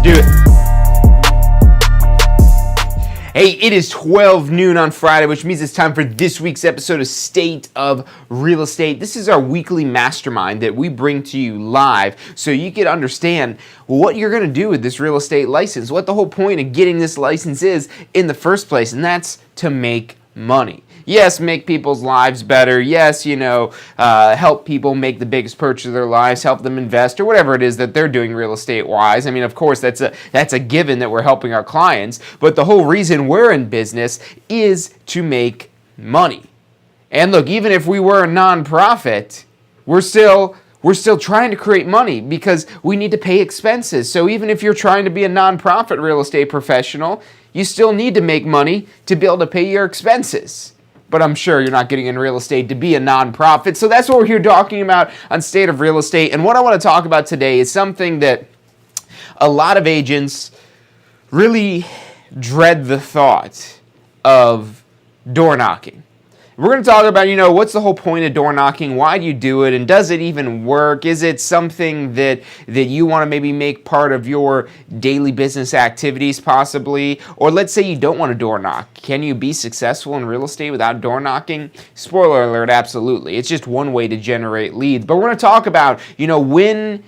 do it. Hey, it is 12 noon on Friday, which means it's time for this week's episode of State of Real Estate. This is our weekly mastermind that we bring to you live so you can understand what you're going to do with this real estate license, what the whole point of getting this license is in the first place, and that's to make money. Yes, make people's lives better. Yes, help people make the biggest purchase of their lives, help them invest, or whatever it is that they're doing real estate-wise. I mean, of course, that's a given that we're helping our clients, but the whole reason we're in business is to make money. And look, even if we were a nonprofit, we're still trying to create money because we need to pay expenses. So even if you're trying to be a nonprofit real estate professional, you still need to make money to be able to pay your expenses. But I'm sure you're not getting in real estate to be a nonprofit. So that's what we're here talking about on State of Real Estate. And what I want to talk about today is something that a lot of agents really dread the thought of door knocking. We're going to talk about, what's the whole point of door knocking? Why do you do it? And does it even work? Is it something that you want to maybe make part of your daily business activities possibly? Or let's say you don't want to door knock. Can you be successful in real estate without door knocking? Spoiler alert, absolutely. It's just one way to generate leads. But we're going to talk about, when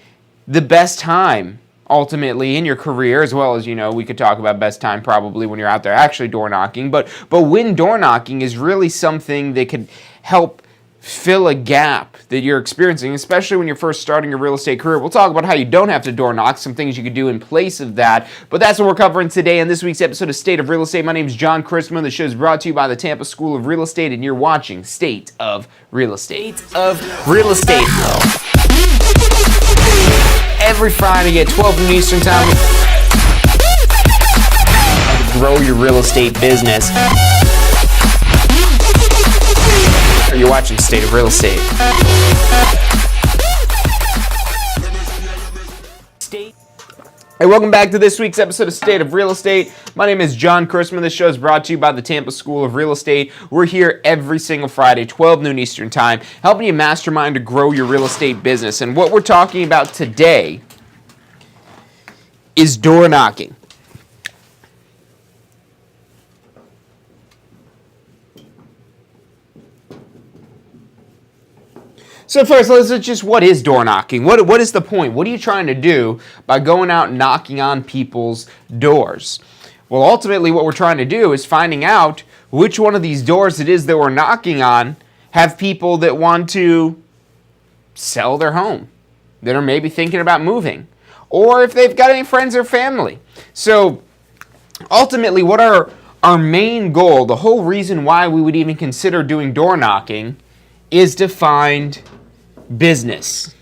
the best time ultimately in your career, as well as, we could talk about best time probably when you're out there actually door knocking, but when door knocking is really something that could help fill a gap that you're experiencing, especially when you're first starting your real estate career. We'll talk about how you don't have to door knock, some things you could do in place of that, but that's what we're covering today on this week's episode of State of Real Estate. My name is John Christman. The show is brought to you by the Tampa School of Real Estate, and you're watching State of Real Estate. State of Real Estate. Every Friday at 12 noon Eastern Time. Grow your real estate business. You're watching State of Real Estate. Hey, welcome back to this week's episode of State of Real Estate. My name is John Christman. This show is brought to you by the Tampa School of Real Estate. We're here every single Friday, 12 noon Eastern Time, helping you mastermind to grow your real estate business. And what we're talking about today is door knocking. So first, what is door knocking? What is the point? What are you trying to do by going out and knocking on people's doors? Well, ultimately, what we're trying to do is finding out which one of these doors it is that we're knocking on have people that want to sell their home, that are maybe thinking about moving, or if they've got any friends or family. So ultimately, what our main goal, the whole reason why we would even consider doing door knocking, is to find business.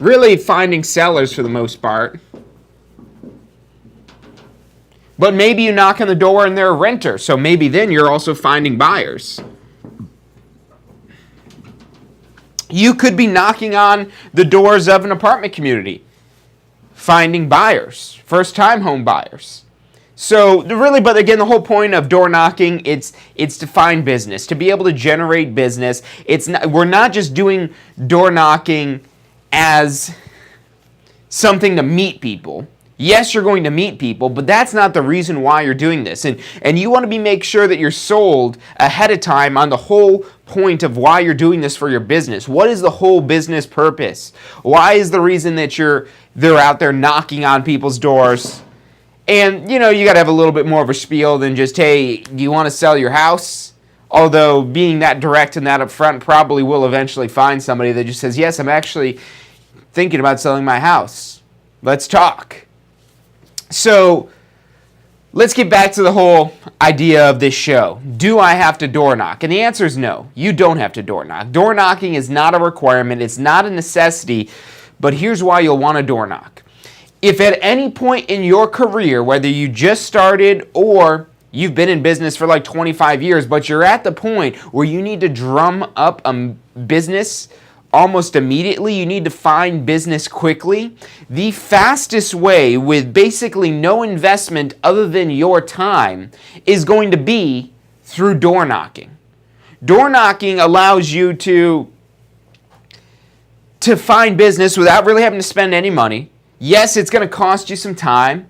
Really finding sellers for the most part. But maybe you knock on the door and they're a renter, so maybe then you're also finding buyers. You could be knocking on the doors of an apartment community, finding buyers, first-time home buyers. So really, but again, the whole point of door knocking, it's to find business, to be able to generate business. We're not just doing door knocking as something to meet people. Yes, you're going to meet people, but that's not the reason why you're doing this. And you want to make sure that you're sold ahead of time on the whole point of why you're doing this for your business. What is the whole business purpose? Why is the reason that they're out there knocking on people's doors? And, you got to have a little bit more of a spiel than just, hey, do you want to sell your house? Although being that direct and that upfront probably will eventually find somebody that just says, yes, I'm actually thinking about selling my house. Let's talk. So let's get back to the whole idea of this show. Do I have to door knock? And the answer is no. You don't have to door knock. Door knocking is not a requirement. It's not a necessity. But here's why you'll want to door knock. If at any point in your career, whether you just started or you've been in business for like 25 years, but you're at the point where you need to drum up a business almost immediately, you need to find business quickly, the fastest way with basically no investment other than your time is going to be through door knocking. Door knocking allows you to to find business without really having to spend any money. Yes, it's going to cost you some time.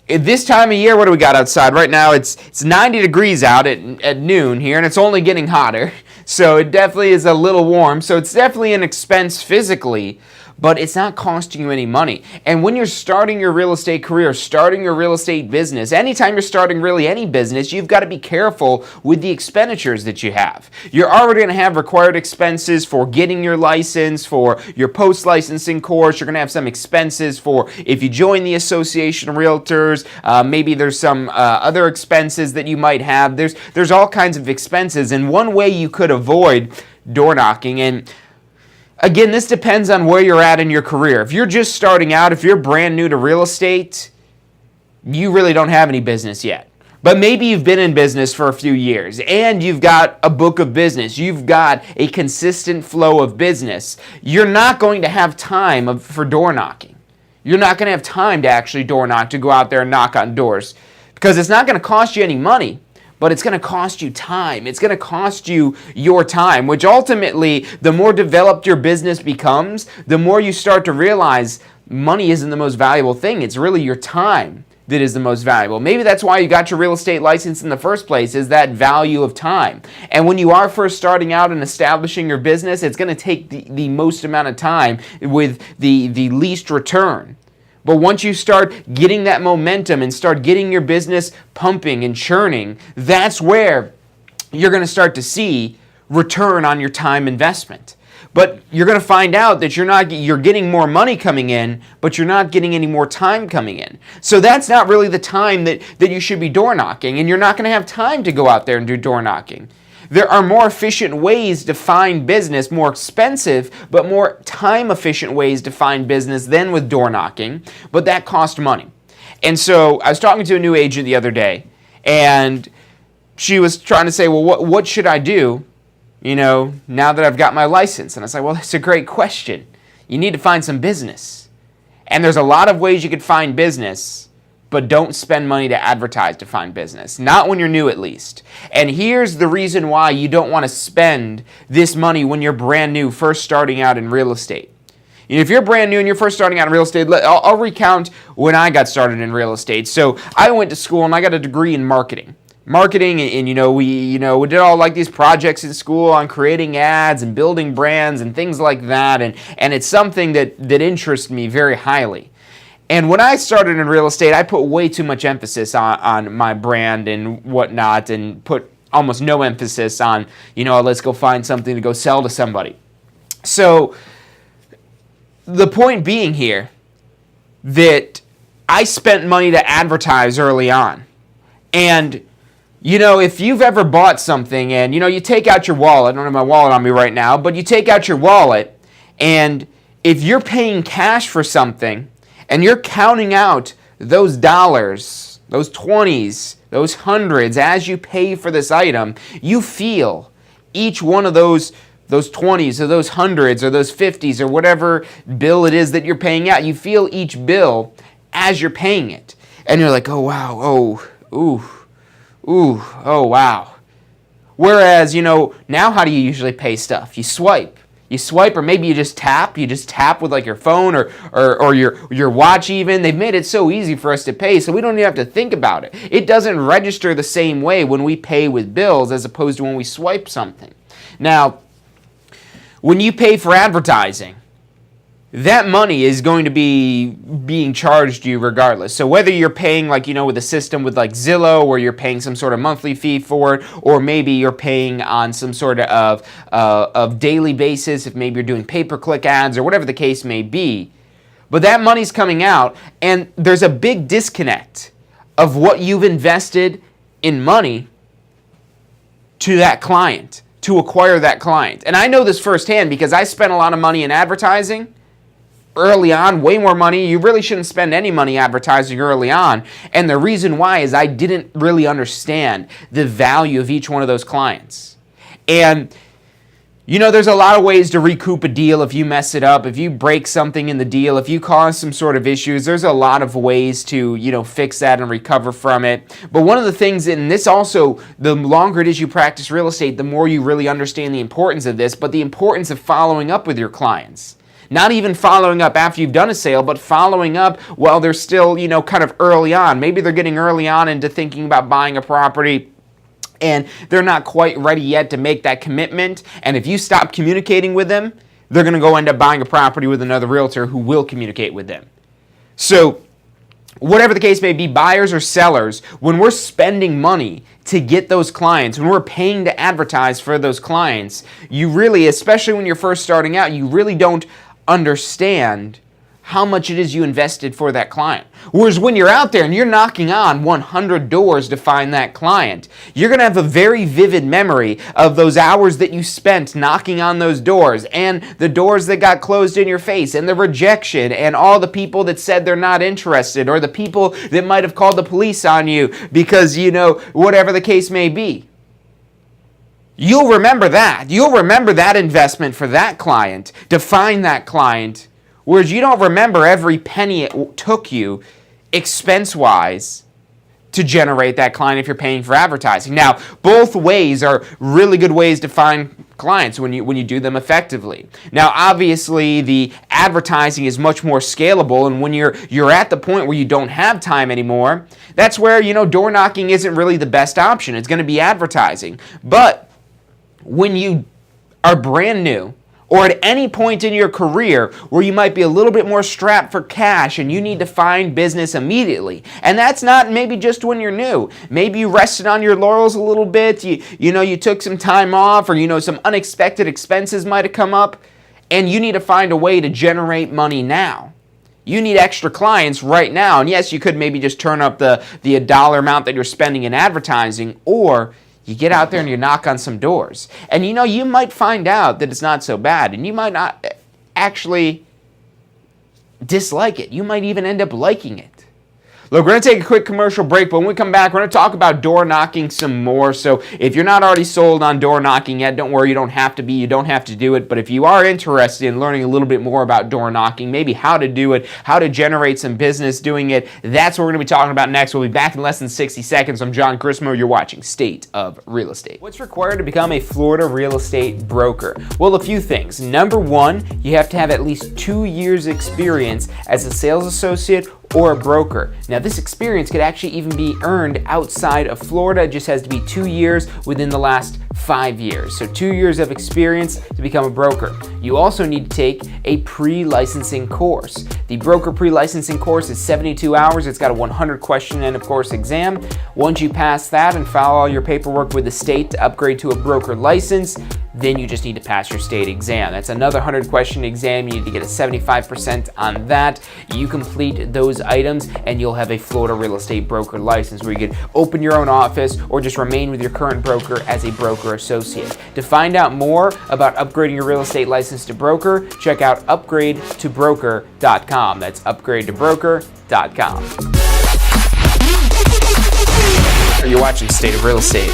At this time of year, what do we got outside? Right now, it's 90 degrees out at noon here, and it's only getting hotter. So it definitely is a little warm. So it's definitely an expense physically, but it's not costing you any money. And when you're starting your real estate career, starting your real estate business, anytime you're starting really any business, you've got to be careful with the expenditures that you have. You're already going to have required expenses for getting your license, for your post-licensing course. You're going to have some expenses for if you join the Association of Realtors. Maybe there's some other expenses that you might have. There's all kinds of expenses, and one way you could avoid door knocking, and again, this depends on where you're at in your career. If you're just starting out, if you're brand new to real estate, you really don't have any business yet. But maybe you've been in business for a few years and you've got a book of business. You've got a consistent flow of business. You're not going to have time for door knocking. You're not going to have time to actually door knock, to go out there and knock on doors, because it's not going to cost you any money. But it's going to cost you time. It's going to cost you your time, which ultimately, the more developed your business becomes, the more you start to realize money isn't the most valuable thing. It's really your time that is the most valuable. Maybe that's why you got your real estate license in the first place, is that value of time. And when you are first starting out and establishing your business, it's going to take the most amount of time with the least return. But once you start getting that momentum and start getting your business pumping and churning, that's where you're going to start to see return on your time investment. But you're going to find out that you're getting more money coming in, but you're not getting any more time coming in. So that's not really the time that you should be door knocking, and you're not going to have time to go out there and do door knocking. There are more efficient ways to find business, more expensive, but more time-efficient ways to find business than with door knocking, but that cost money. And so I was talking to a new agent the other day, and she was trying to say, well, what should I do, now that I've got my license? And I said, well, that's a great question. You need to find some business. And there's a lot of ways you could find business, but don't spend money to advertise to find business. Not when you're new, at least. And here's the reason why you don't want to spend this money when you're brand new, first starting out in real estate. If you're brand new and you're first starting out in real estate, I'll recount when I got started in real estate. So I went to school and I got a degree in marketing. And we did all like these projects in school on creating ads and building brands and things like that. And it's something that interests me very highly. And when I started in real estate, I put way too much emphasis on my brand and whatnot, and put almost no emphasis on, let's go find something to go sell to somebody. So the point being here that I spent money to advertise early on. And, if you've ever bought something and, you take out your wallet, I don't have my wallet on me right now, but you take out your wallet, and if you're paying cash for something, and you're counting out those dollars, those 20s, those hundreds as you pay for this item, you feel each one of those 20s or those hundreds or those 50s or whatever bill it is that you're paying out. You feel each bill as you're paying it. And you're like, oh, wow, oh, wow. Whereas, now how do you usually pay stuff? You swipe. Or maybe you just tap with like your phone or your watch even. They've made it so easy for us to pay, so we don't even have to think about it. It doesn't register the same way when we pay with bills as opposed to when we swipe something. Now, when you pay for advertising, that money is going to be being charged you regardless. So whether you're paying with a system with like Zillow, where you're paying some sort of monthly fee for it, or maybe you're paying on some sort of daily basis, if maybe you're doing pay-per-click ads or whatever the case may be. But that money's coming out, and there's a big disconnect of what you've invested in money to that client, to acquire that client. And I know this firsthand because I spent a lot of money in advertising early on, way more money. You really shouldn't spend any money advertising early on. And the reason why is I didn't really understand the value of each one of those clients. And there's a lot of ways to recoup a deal if you mess it up, if you break something in the deal, if you cause some sort of issues. There's a lot of ways to, fix that and recover from it. But one of the things, and this also, the longer it is you practice real estate, the more you really understand the importance of this, but the importance of following up with your clients. Not even following up after you've done a sale, but following up while they're still, kind of early on. Maybe they're getting early on into thinking about buying a property and they're not quite ready yet to make that commitment. And if you stop communicating with them, they're going to go end up buying a property with another realtor who will communicate with them. So whatever the case may be, buyers or sellers, when we're spending money to get those clients, when we're paying to advertise for those clients, you really, especially when you're first starting out, you really don't understand how much it is you invested for that client. Whereas when you're out there and you're knocking on 100 doors to find that client, you're going to have a very vivid memory of those hours that you spent knocking on those doors and the doors that got closed in your face and the rejection and all the people that said they're not interested or the people that might have called the police on you because, whatever the case may be. You'll remember that. You'll remember that investment for that client, to find that client. Whereas you don't remember every penny it took you expense-wise to generate that client if you're paying for advertising. Now, both ways are really good ways to find clients when you do them effectively. Now, obviously, the advertising is much more scalable, and when you're at the point where you don't have time anymore, that's where, door knocking isn't really the best option. It's going to be advertising. But when you are brand new, or at any point in your career where you might be a little bit more strapped for cash and you need to find business immediately. And that's not maybe just when you're new. Maybe you rested on your laurels a little bit, you took some time off, or some unexpected expenses might have come up, and you need to find a way to generate money now. You need extra clients right now. And yes, you could maybe just turn up the dollar amount that you're spending in advertising, or you get out there and you knock on some doors. And you might find out that it's not so bad, and you might not actually dislike it. You might even end up liking it. Look, we're going to take a quick commercial break, but when we come back, we're going to talk about door knocking some more. So if you're not already sold on door knocking yet, don't worry, you don't have to be, you don't have to do it. But if you are interested in learning a little bit more about door knocking, maybe how to do it, how to generate some business doing it, that's what we're going to be talking about next. We'll be back in less than 60 seconds. I'm John Chrismo. You're watching State of Real Estate. What's required to become a Florida real estate broker? Well, a few things. Number one, you have to have at least 2 years experience as a sales associate or a broker. Now, this experience could actually even be earned outside of Florida. It just has to be 2 years within the last 5 years. So 2 years of experience to become a broker. You also need to take a pre-licensing course. The broker pre-licensing course is 72 hours. It's got a 100 question and, of course, exam. Once you pass that and file all your paperwork with the state to upgrade to a broker license, then you just need to pass your state exam. That's another 100 question exam. You need to get a 75% on that. You complete those items and you'll have a Florida real estate broker license where you can open your own office or just remain with your current broker as a broker associate. To find out more about upgrading your real estate license to broker, check out upgradeToBroker.com. That's upgradeToBroker.com. You're watching State of Real Estate.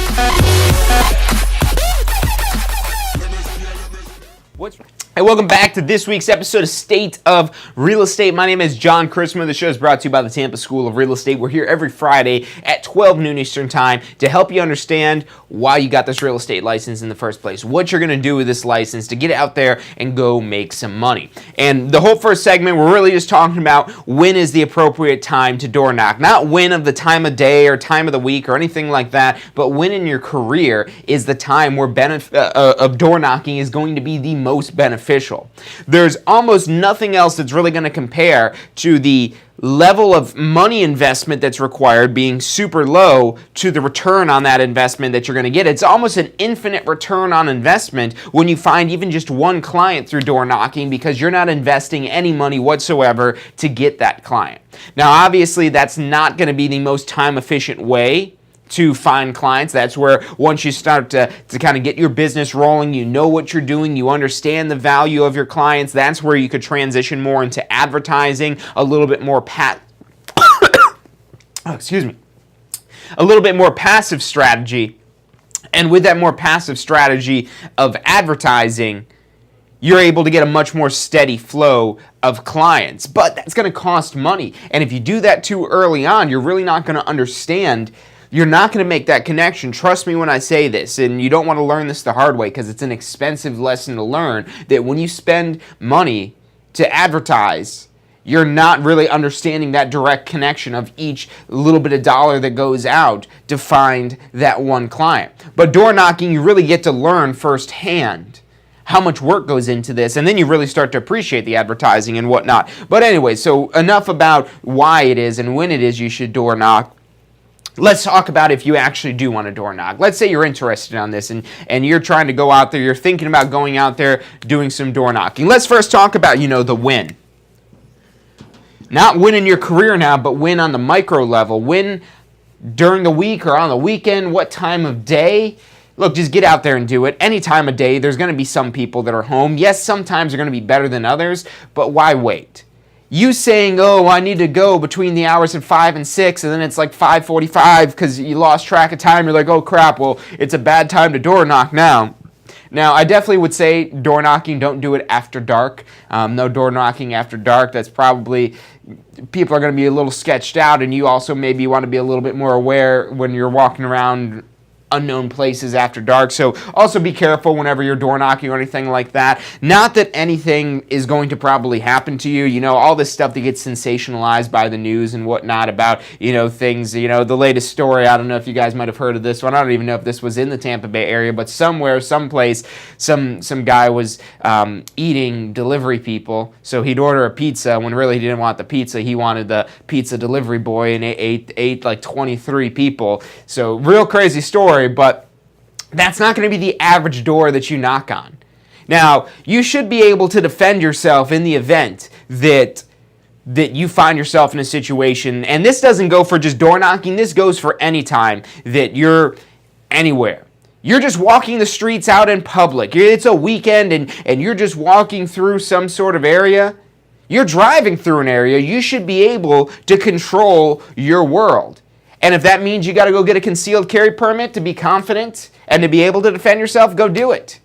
Hey, welcome back to this week's episode of State of Real Estate. My name is John Chrismo. The show is brought to you by the Tampa School of Real Estate. We're here every Friday at 12 noon Eastern Time to help you understand why you got this real estate license in the first place, what you're going to do with this license to get out there and go make some money. And the whole first segment, we're really just talking about when is the appropriate time to door knock. Not when of the time of day or time of the week or anything like that, but when in your career is the time where of door knocking is going to be the most beneficial. There's almost nothing else that's really going to compare to the level of money investment that's required being super low to the return on that investment that you're going to get. It's almost an infinite return on investment when you find even just one client through door knocking because you're not investing any money whatsoever to get that client. Now, obviously, that's not going to be the most time efficient way to find clients. That's where once you start to kind of get your business rolling, you know what you're doing, you understand the value of your clients, that's where you could transition more into advertising, a little bit more a little bit more passive strategy. And with that more passive strategy of advertising, you're able to get a much more steady flow of clients. But that's going to cost money. And if you do that too early on, you're really not going to understand. You're not going to make that connection. Trust me when I say this, and you don't want to learn this the hard way because it's an expensive lesson to learn, that when you spend money to advertise, you're not really understanding that direct connection of each little bit of dollar that goes out to find that one client. But door knocking, you really get to learn firsthand how much work goes into this, and then you really start to appreciate the advertising and whatnot. But anyway, so enough about why it is and when it is you should door knock. Let's talk about if you actually do want to door knock. Let's say you're interested on this and you're trying to go out there, you're thinking about going out there doing some door knocking. Let's first talk about, the win. Not win in your career now, but win on the micro level. Win during the week or on the weekend, what time of day. Look, just get out there and do it. Any time of day, there's going to be some people that are home. Yes, sometimes they're going to be better than others, but why wait? You saying, oh, I need to go between the hours of 5 and 6, and then it's like 5:45 because you lost track of time. You're like, oh, crap, well, it's a bad time to door knock now. Now, I definitely would say door knocking, don't do it after dark. No door knocking after dark. That's probably, people are going to be a little sketched out, and you also maybe want to be a little bit more aware when you're walking around unknown places after dark. So also be careful whenever you're door knocking or anything like that. Not that anything is going to probably happen to you. All this stuff that gets sensationalized by the news and whatnot about, things, the latest story. I don't know if you guys might have heard of this one. I don't even know if this was in the Tampa Bay area, but somewhere, someplace, some guy was eating delivery people. So he'd order a pizza when really he didn't want the pizza. He wanted the pizza delivery boy, and ate like 23 people. So real crazy story. But that's not going to be the average door that you knock on. Now, you should be able to defend yourself in the event that you find yourself in a situation, and this doesn't go for just door knocking, this goes for any time that you're anywhere. You're just walking the streets out in public. It's a weekend and you're just walking through some sort of area. You're driving through an area. You should be able to control your world. And if that means you got to go get a concealed carry permit to be confident and to be able to defend yourself, go do it.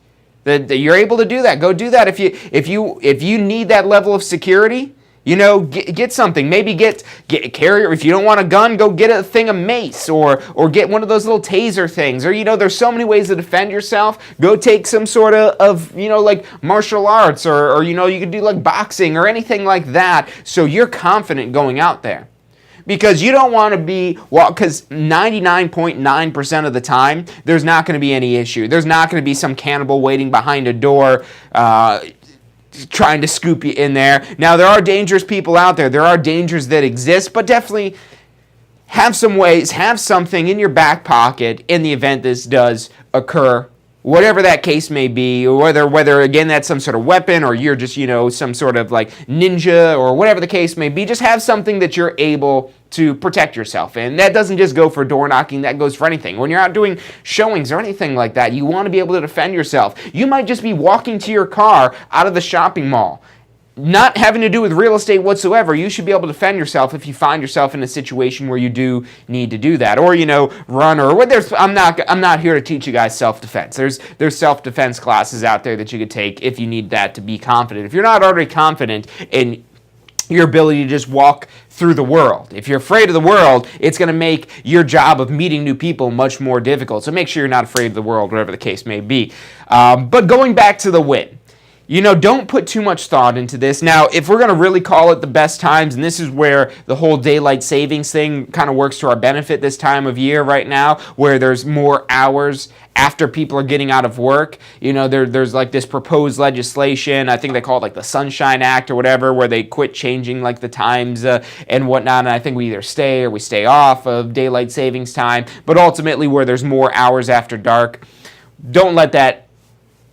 You're able to do that. Go do that. If you need that level of security, get something. Maybe get a carrier. If you don't want a gun, go get a thing of mace or get one of those little taser things. Or there's so many ways to defend yourself. Go take some sort of like martial arts or you could do like boxing or anything like that. So you're confident going out there. Because you don't want to be, because 99.9% of the time, there's not going to be any issue. There's not going to be some cannibal waiting behind a door trying to scoop you in there. Now, there are dangerous people out there. There are dangers that exist, but definitely have something in your back pocket in the event this does occur. Whatever that case may be, or whether again that's some sort of weapon or you're just, some sort of like ninja or whatever the case may be, just have something that you're able to protect yourself. And that doesn't just go for door knocking, that goes for anything. When you're out doing showings or anything like that, you want to be able to defend yourself. You might just be walking to your car out of the shopping mall. Not having to do with real estate whatsoever. You should be able to defend yourself if you find yourself in a situation where you do need to do that, or run, or I'm not here to teach you guys self-defense. There's self-defense classes out there that you could take if you need that to be confident. If you're not already confident in your ability to just walk through the world, if you're afraid of the world, it's going to make your job of meeting new people much more difficult. So make sure you're not afraid of the world, whatever the case may be. But going back to the win. Don't put too much thought into this. Now, if we're going to really call it the best times, and this is where the whole daylight savings thing kind of works to our benefit this time of year right now, where there's more hours after people are getting out of work. There's like this proposed legislation, I think they call it like the Sunshine Act or whatever, where they quit changing like the times and whatnot, and I think we either stay or we stay off of daylight savings time, but ultimately where there's more hours after dark. Don't let that.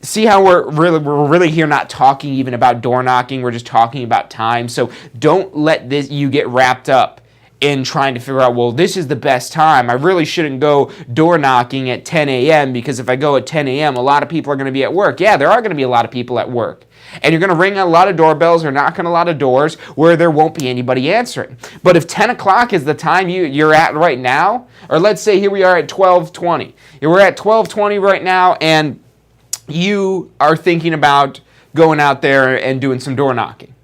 See how we're really here not talking even about door knocking, we're just talking about time. So don't let you get wrapped up in trying to figure out, well, this is the best time. I really shouldn't go door knocking at 10 a.m. because if I go at 10 a.m., a lot of people are going to be at work. Yeah, there are going to be a lot of people at work. And you're going to ring a lot of doorbells or knock on a lot of doors where there won't be anybody answering. But if 10 o'clock is the time you're at right now, or let's say here we are at 12:20. We're at 12:20 right now, and you are thinking about going out there and doing some door knocking.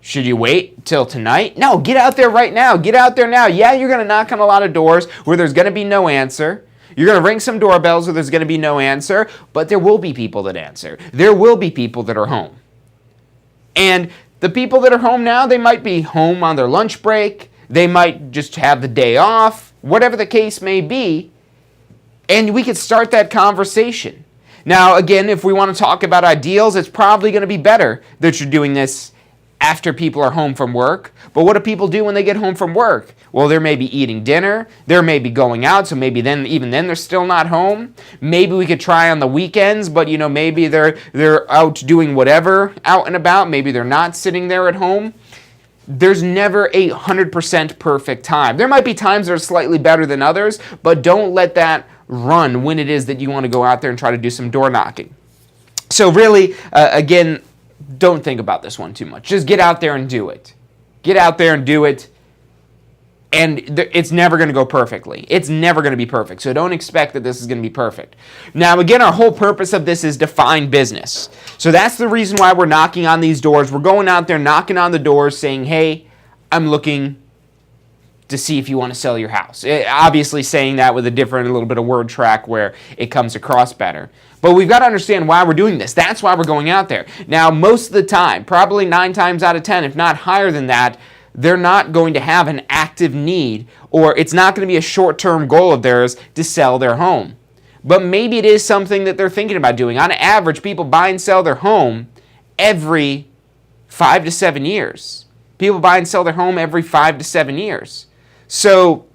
Should you wait till tonight? No, get out there right now. Get out there now. Yeah, you're going to knock on a lot of doors where there's going to be no answer. You're going to ring some doorbells where there's going to be no answer, but there will be people that answer. There will be people that are home. And the people that are home now, they might be home on their lunch break. They might just have the day off, whatever the case may be. And we could start that conversation. Now, again, if we want to talk about ideals, it's probably going to be better that you're doing this after people are home from work. But what do people do when they get home from work? Well, they may be eating dinner. They may be going out, so maybe even then they're still not home. Maybe we could try on the weekends, but maybe they're out doing whatever out and about. Maybe they're not sitting there at home. There's never a 100% perfect time. There might be times that are slightly better than others, but don't let that run when it is that you want to go out there and try to do some door knocking. So really, again, don't think about this one too much. Just get out there and do it. Get out there and do it. And it's never going to go perfectly. It's never going to be perfect. So don't expect that this is going to be perfect. Now, again, our whole purpose of this is to find business. So that's the reason why we're knocking on these doors. We're going out there, knocking on the doors, saying, hey, I'm looking to see if you want to sell your house. Obviously saying that with a little bit of word track where it comes across better. But we've got to understand why we're doing this. That's why we're going out there. Now, most of the time, probably 9 times out of 10, if not higher than that, they're not going to have an active need, or it's not going to be a short-term goal of theirs to sell their home. But maybe it is something that they're thinking about doing. On average, people buy and sell their home every 5 to 7 years. People buy and sell their home every 5 to 7 years. So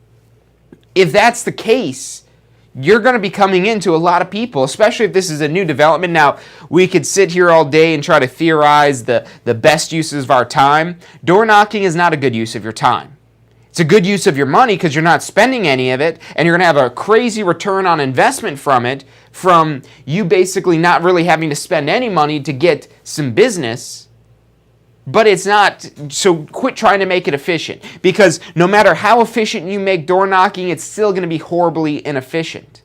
if that's the case, you're going to be coming into a lot of people, especially if this is a new development. Now, we could sit here all day and try to theorize the best uses of our time. Door knocking is not a good use of your time. It's a good use of your money because you're not spending any of it, and you're going to have a crazy return on investment from it, from you basically not really having to spend any money to get some business. But it's not, so quit trying to make it efficient, because no matter how efficient you make door knocking, it's still going to be horribly inefficient.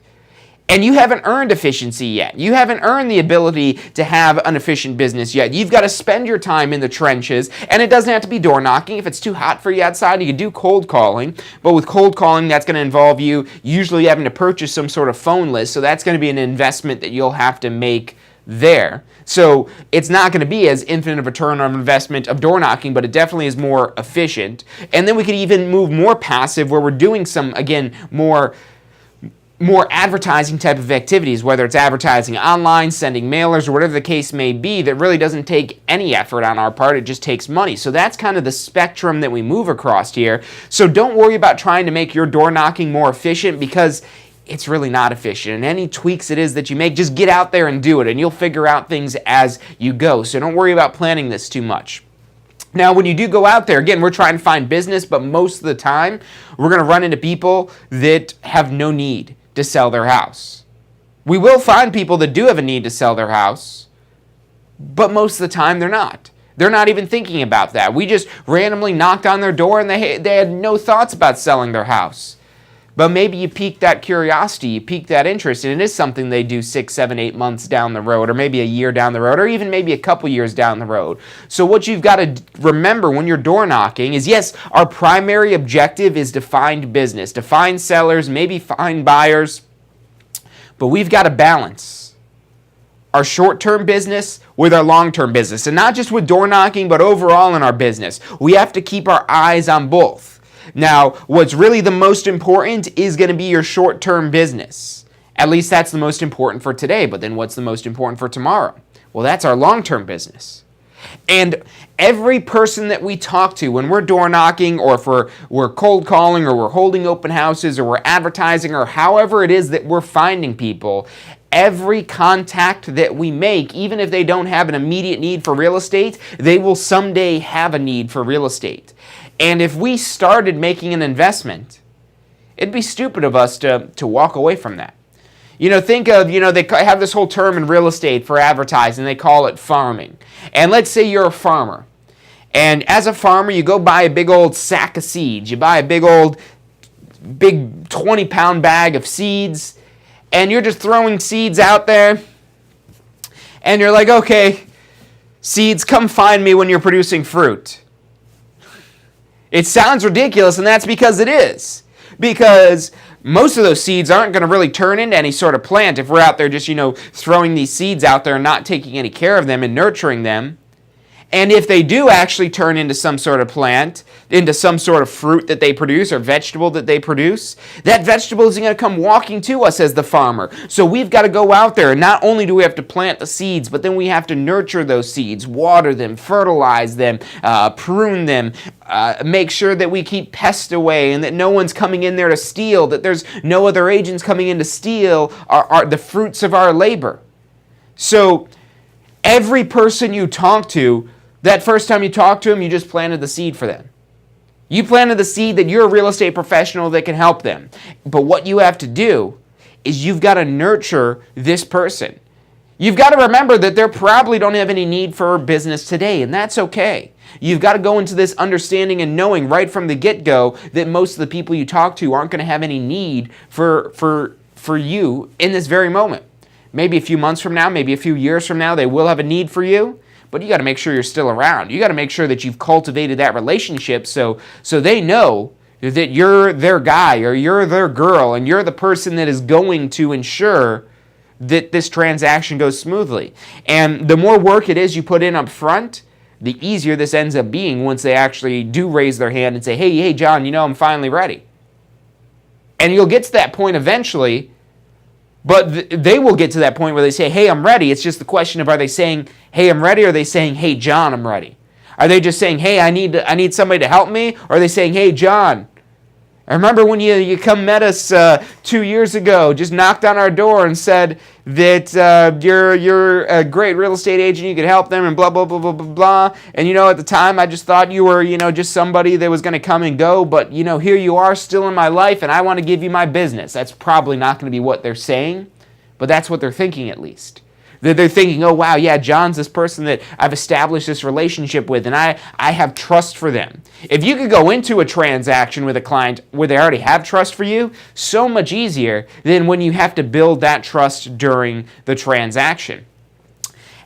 And you haven't earned efficiency yet. You haven't earned the ability to have an efficient business yet. You've got to spend your time in the trenches, and it doesn't have to be door knocking. If it's too hot for you outside, you can do cold calling. But with cold calling, that's going to involve you usually having to purchase some sort of phone list, so that's going to be an investment that you'll have to make there. So it's not going to be as infinite of a return on investment of door knocking, but it definitely is more efficient. And then we could even move more passive, where we're doing some, again, more advertising type of activities, whether it's advertising online, sending mailers, or whatever the case may be, that really doesn't take any effort on our part. It just takes money. So that's kind of the spectrum that we move across here. So don't worry about trying to make your door knocking more efficient, because it's really not efficient. And any tweaks it is that you make, just get out there and do it, and you'll figure out things as you go. So don't worry about planning this too much. Now, when you do go out there, again, we're trying to find business, but most of the time, we're going to run into people that have no need to sell their house. We will find people that do have a need to sell their house, but most of the time, they're not. They're not even thinking about that. We just randomly knocked on their door, and they had no thoughts about selling their house. But maybe you piqued that curiosity, you piqued that interest, and it is something they do 6, 7, 8 months down the road, or maybe a year down the road, or even maybe a couple years down the road. So what you've got to remember when you're door knocking is, yes, our primary objective is to find business, to find sellers, maybe find buyers, but we've got to balance our short-term business with our long-term business. And not just with door knocking, but overall in our business. We have to keep our eyes on both. Now, what's really the most important is going to be your short-term business. At least that's the most important for today. But then what's the most important for tomorrow? Well, that's our long-term business. And every person that we talk to when we're door knocking, or if we're cold calling, or we're holding open houses, or we're advertising, or however it is that we're finding people, every contact that we make, even if they don't have an immediate need for real estate, they will someday have a need for real estate. And if we started making an investment, it'd be stupid of us to walk away from that. Think of, they have this whole term in real estate for advertising. They call it farming. And let's say you're a farmer. And as a farmer, you go buy a big old sack of seeds. You buy a big 20-pound bag of seeds. And you're just throwing seeds out there. And you're like, okay, seeds, come find me when you're producing fruit. It sounds ridiculous, and that's because it is. Because most of those seeds aren't going to really turn into any sort of plant if we're out there just, throwing these seeds out there and not taking any care of them and nurturing them. And if they do actually turn into some sort of plant, into some sort of fruit that they produce or vegetable that they produce, that vegetable is going to come walking to us as the farmer. So we've got to go out there, and not only do we have to plant the seeds, but then we have to nurture those seeds, water them, fertilize them, prune them, make sure that we keep pests away and that no one's coming in there to steal, that there's no other agents coming in to steal the fruits of our labor. So every person you talk to, that first time you talk to them, you just planted the seed for them. You planted the seed that you're a real estate professional that can help them. But what you have to do is you've got to nurture this person. You've got to remember that they probably don't have any need for business today, and that's okay. You've got to go into this understanding and knowing right from the get-go that most of the people you talk to aren't going to have any need for you in this very moment. Maybe a few months from now, maybe a few years from now, they will have a need for you. But you got to make sure you're still around. You got to make sure that you've cultivated that relationship so they know that you're their guy or you're their girl and you're the person that is going to ensure that this transaction goes smoothly. And the more work it is you put in up front, the easier this ends up being once they actually do raise their hand and say, hey, John, I'm finally ready. And you'll get to that point eventually. But they will get to that point where they say, hey, I'm ready. It's just the question of, are they saying, hey, I'm ready, or are they saying, hey, John, I'm ready? Are they just saying, hey, I need somebody to help me? Or are they saying, hey, John, I remember when you come met us 2 years ago, just knocked on our door and said that you're a great real estate agent, you could help them and blah, blah, blah, blah, blah, blah. And, at the time, I just thought you were, just somebody that was going to come and go. But, here you are still in my life, and I want to give you my business. That's probably not going to be what they're saying, but that's what they're thinking at least. They're thinking, oh, wow, yeah, John's this person that I've established this relationship with, and I have trust for them. If you could go into a transaction with a client where they already have trust for you, so much easier than when you have to build that trust during the transaction.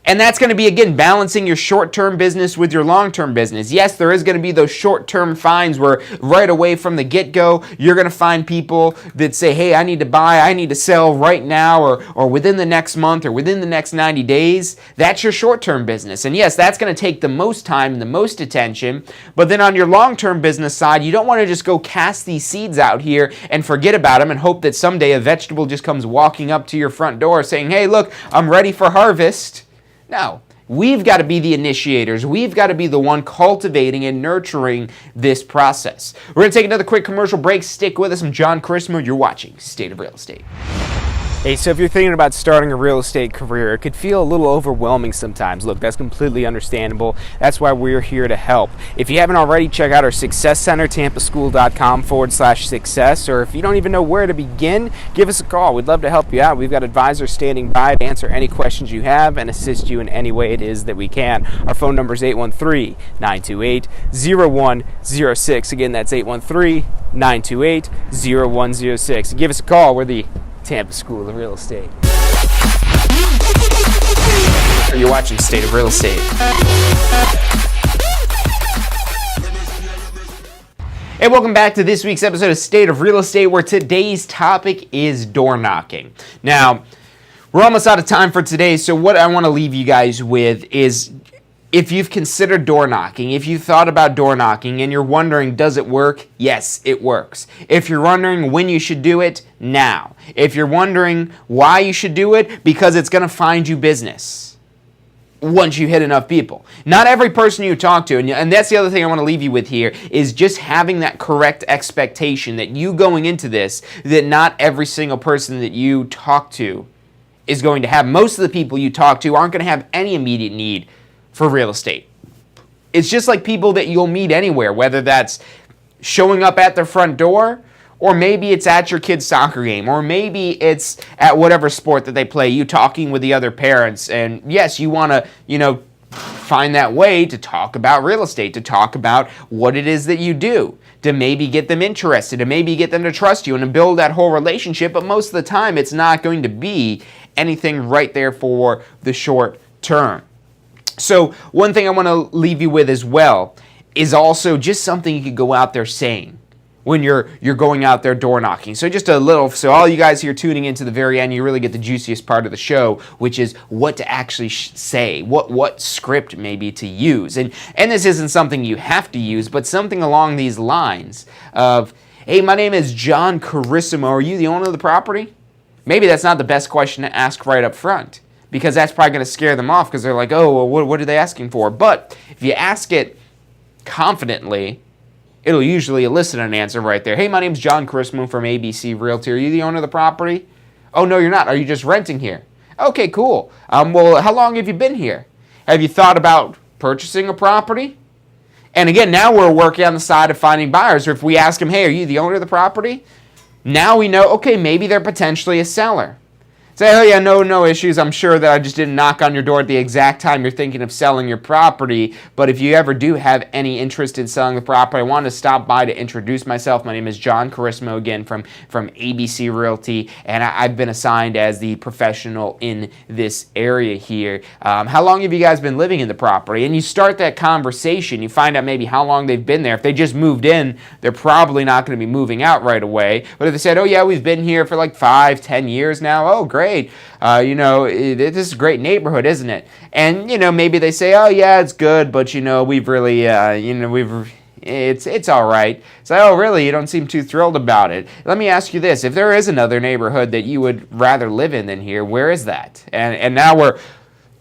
And that's going to be, again, balancing your short-term business with your long-term business. Yes, there is going to be those short-term finds where right away from the get-go, you're going to find people that say, hey, I need to buy, I need to sell right now or within the next month or within the next 90 days. That's your short-term business. And yes, that's going to take the most time and the most attention. But then on your long-term business side, you don't want to just go cast these seeds out here and forget about them and hope that someday a vegetable just comes walking up to your front door saying, hey, look, I'm ready for harvest. No, we've got to be the initiators. We've got to be the one cultivating and nurturing this process. We're going to take another quick commercial break. Stick with us. I'm John Christmo. You're watching State of Real Estate. Hey, so if you're thinking about starting a real estate career, it could feel a little overwhelming sometimes. Look, that's completely understandable. That's why we're here to help. If you haven't already, check out our Success Center, tampaschool.com/success, or if you don't even know where to begin, give us a call. We'd love to help you out. We've got advisors standing by to answer any questions you have and assist you in any way it is that we can. Our phone number is 813-928-0106. Again, that's 813-928-0106. Give us a call. We're the Tampa School of Real Estate. You're watching State of Real Estate. Hey, welcome back to this week's episode of State of Real Estate, where today's topic is door knocking. Now, we're almost out of time for today, so what I want to leave you guys with is, if you've considered door knocking, if you've thought about door knocking and you're wondering, does it work? Yes, it works. If you're wondering when you should do it, now. If you're wondering why you should do it, because it's going to find you business once you hit enough people. Not every person you talk to, and that's the other thing I want to leave you with here, is just having that correct expectation that you going into this, that not every single person that you talk to is going to have. Most of the people you talk to aren't going to have any immediate need for real estate. It's just like people that you'll meet anywhere, whether that's showing up at their front door, or maybe it's at your kid's soccer game, or maybe it's at whatever sport that they play, you talking with the other parents. And yes, you want to, find that way to talk about real estate, to talk about what it is that you do, to maybe get them interested, to maybe get them to trust you and to build that whole relationship. But most of the time, it's not going to be anything right there for the short term. So one thing I want to leave you with as well is also just something you could go out there saying. when you're going out there door knocking. So just a little, so all you guys here tuning into the very end, you really get the juiciest part of the show, which is what to actually say, what script maybe to use. And this isn't something you have to use, but something along these lines of, hey, my name is John Carissimo. Are you the owner of the property? Maybe that's not the best question to ask right up front, because that's probably going to scare them off because they're like, oh, well, what are they asking for? But if you ask it confidently, it'll usually elicit an answer right there. Hey, my name's John Carissimo from ABC Realty. Are you the owner of the property? Oh, no, you're not. Are you just renting here? Okay, cool. Well, how long have you been here? Have you thought about purchasing a property? And again, now we're working on the side of finding buyers. Or if we ask them, hey, are you the owner of the property? Now we know, okay, maybe they're potentially a seller. Say, oh yeah, no issues. I'm sure that I just didn't knock on your door at the exact time you're thinking of selling your property. But if you ever do have any interest in selling the property, I wanted to stop by to introduce myself. My name is John Carissimo, again, from ABC Realty, and I've been assigned as the professional in this area here. How long have you guys been living in the property? And you start that conversation. You find out maybe how long they've been there. If they just moved in, they're probably not going to be moving out right away. But if they said, oh yeah, we've been here for like 5-10 years now, oh great. This is a great neighborhood, isn't it? And, maybe they say, oh, yeah, it's good, but, we've really, it's all right. It's like, oh, really? You don't seem too thrilled about it. Let me ask you this. If there is another neighborhood that you would rather live in than here, where is that? And now we're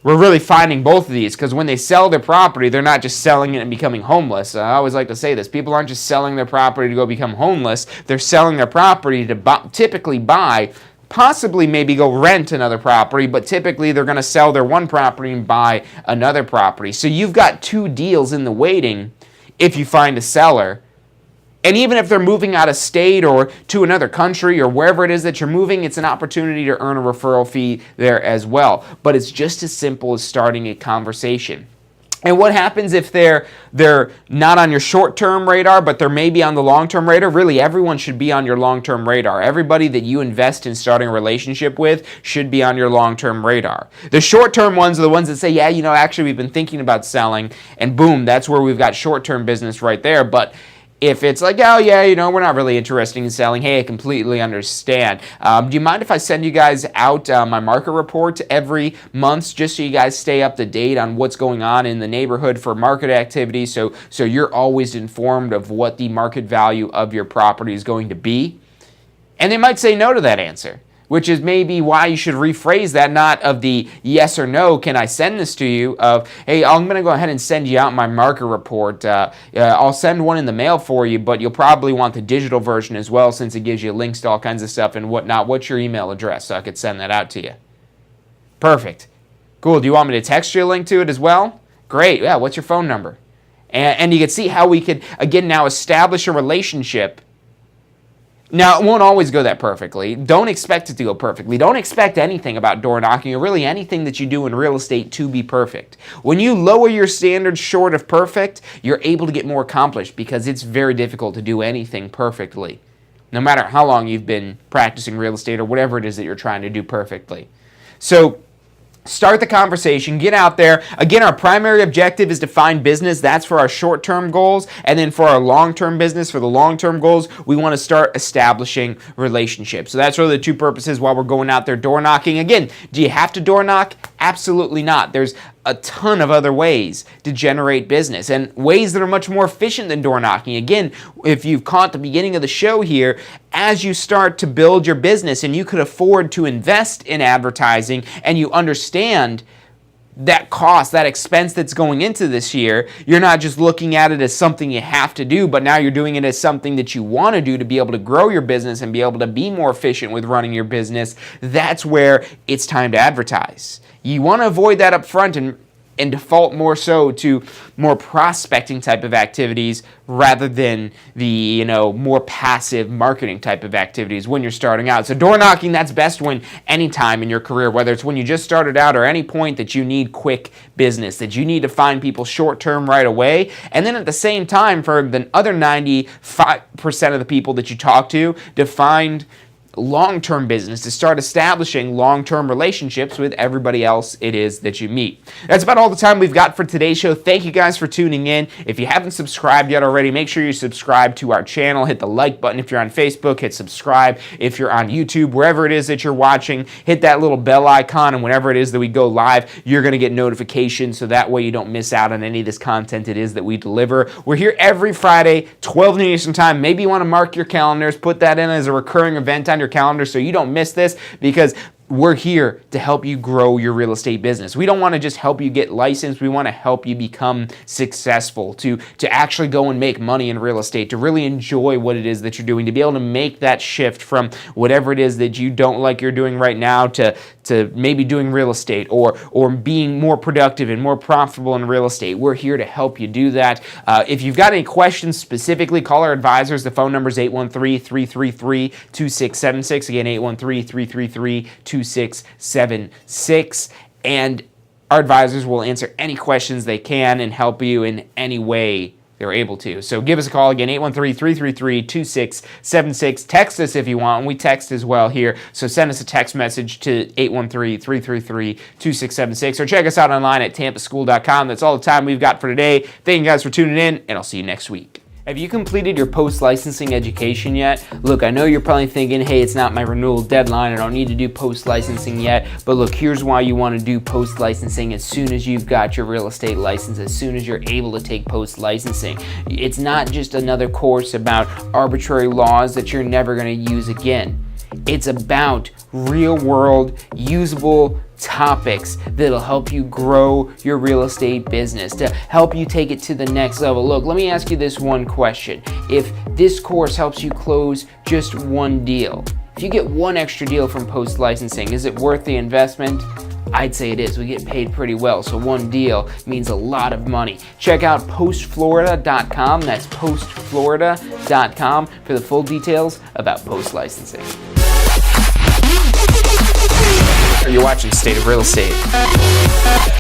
really finding both of these, because when they sell their property, they're not just selling it and becoming homeless. I always like to say this. People aren't just selling their property to go become homeless. They're selling their property to typically buy, possibly maybe go rent another property, but typically they're going to sell their one property and buy another property. So you've got two deals in the waiting if you find a seller. And even if they're moving out of state or to another country or wherever it is that you're moving, it's an opportunity to earn a referral fee there as well. But it's just as simple as starting a conversation. And what happens if they're not on your short-term radar, but they're maybe on the long-term radar? Really, everyone should be on your long-term radar. Everybody that you invest in starting a relationship with should be on your long-term radar. The short-term ones are the ones that say, yeah, actually we've been thinking about selling, and boom, that's where we've got short-term business right there. But if it's like, oh yeah, we're not really interested in selling, hey, I completely understand. Do you mind if I send you guys out my market report every month, just so you guys stay up to date on what's going on in the neighborhood for market activity, so you're always informed of what the market value of your property is going to be? And they might say no to that answer, which is maybe why you should rephrase that, not of the yes or no, can I send this to you, of, hey, I'm going to go ahead and send you out my market report. I'll send one in the mail for you, but you'll probably want the digital version as well, since it gives you links to all kinds of stuff and whatnot. What's your email address so I could send that out to you? Perfect. Cool. Do you want me to text you a link to it as well? Great. Yeah, what's your phone number? And you can see how we could, again, now establish a relationship. Now, it won't always go that perfectly. Don't expect it to go perfectly. Don't expect anything about door knocking, or really anything that you do in real estate, to be perfect. When you lower your standards short of perfect, you're able to get more accomplished, because it's very difficult to do anything perfectly, no matter how long you've been practicing real estate or whatever it is that you're trying to do perfectly. So start the conversation, get out there. Again, our primary objective is to find business. That's for our short-term goals. And then for our long-term business, for the long-term goals, we want to start establishing relationships. So that's really the two purposes while we're going out there door knocking. Again, do you have to door knock? Absolutely not. There's a ton of other ways to generate business, and ways that are much more efficient than door knocking. Again, if you've caught the beginning of the show here, as you start to build your business and you could afford to invest in advertising, and you understand that cost, that expense that's going into this year, you're not just looking at it as something you have to do, but now you're doing it as something that you want to do to be able to grow your business and be able to be more efficient with running your business. That's where it's time to advertise. You want to avoid that up front and default more so to more prospecting type of activities rather than the more passive marketing type of activities when you're starting out. So door knocking, that's best when any time in your career, whether it's when you just started out or any point that you need quick business, that you need to find people short term right away. And then at the same time, for the other 95% of the people that you talk to find long-term business, to start establishing long-term relationships with everybody else it is that you meet. That's about all the time we've got for today's show. Thank you guys for tuning in. If you haven't subscribed yet already, make sure you subscribe to our channel. Hit the like button if you're on Facebook. Hit subscribe if you're on YouTube. Wherever it is that you're watching, hit that little bell icon, and whenever it is that we go live, you're going to get notifications, so that way you don't miss out on any of this content it is that we deliver. We're here every Friday, 12 noon Eastern Time. Maybe you want to mark your calendars, put that in as a recurring event on your calendar so you don't miss this, because we're here to help you grow your real estate business. We don't want to just help you get licensed. We want to help you become successful, to actually go and make money in real estate, to really enjoy what it is that you're doing, to be able to make that shift from whatever it is that you don't like you're doing right now to maybe doing real estate, or being more productive and more profitable in real estate. We're here to help you do that. If you've got any questions specifically, call our advisors. The phone number is 813-333-2676. Again, 813-333-2676. And our advisors will answer any questions they can and help you in any way they're able to. So give us a call again, 813-333-2676. Text us if you want, and we text as well here. So send us a text message to 813-333-2676, or check us out online at tampaschool.com. That's all the time we've got for today. Thank you guys for tuning in, and I'll see you next week. Have you completed your post-licensing education yet? Look, I know you're probably thinking, hey, it's not my renewal deadline, I don't need to do post-licensing yet, but look, here's why you want to do post-licensing as soon as you've got your real estate license, as soon as you're able to take post-licensing. It's not just another course about arbitrary laws that you're never going to use again. It's about real-world, usable topics that'll help you grow your real estate business, to help you take it to the next level. Look, let me ask you this one question. If this course helps you close just one deal, if you get one extra deal from post-licensing, is it worth the investment? I'd say it is. We get paid pretty well, so one deal means a lot of money. Check out postflorida.com. That's postflorida.com for the full details about post-licensing. You're watching State of Real Estate.